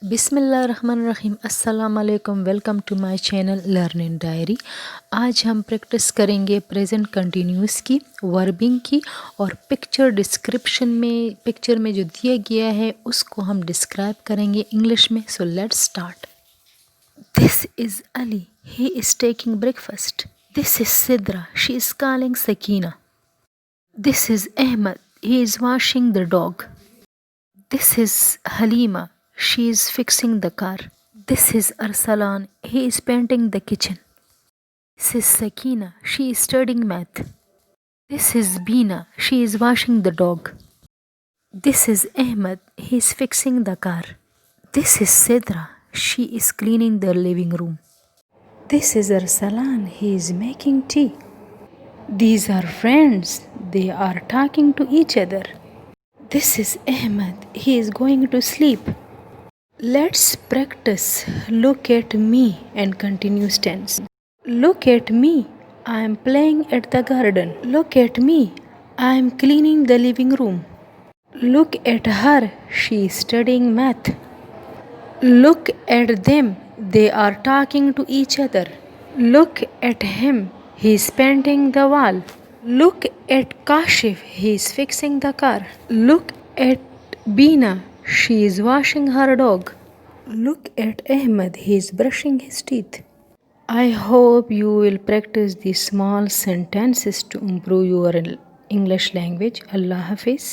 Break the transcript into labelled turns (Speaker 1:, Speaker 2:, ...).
Speaker 1: बिस्मिल्लाहिर्रहमानिर्रहीम। अस्सलाम वालेकुम। Welcome to my channel learning diary. आज हम प्रैक्टिस करेंगे प्रेजेंट कंटिन्यूस की, वर्बिंग की और पिक्चर में जो दिया गया है उसको हम डिस्क्राइब करेंगे इंग्लिश में। So let's start. This is Ali, he is taking breakfast. This is Sidra, she is calling Sakina. This is Ahmad, he is washing the dog. This is Halima. She is fixing the car. This is Arsalan. He is painting the kitchen. This is Sakina. She is studying math. This is Bina. She is washing the dog. This is Ahmed. He is fixing the car. This is Sidra. She is cleaning the living room. This is Arsalan. He is making tea. These are friends. They are talking to each other. This is Ahmed. He is going to sleep. Let's practice. Look at me and continuous tense. Look at me. I am playing at the garden. Look at me. I am cleaning the living room. Look at her. She is studying math. Look at them. They are talking to each other. Look at him. He is painting the wall. Look at Kashif. He is fixing the car. Look at Bina. She is washing her dog. Look at Ahmed. He is brushing his teeth. I hope you will practice these small sentences to improve your English language. Allah Hafiz.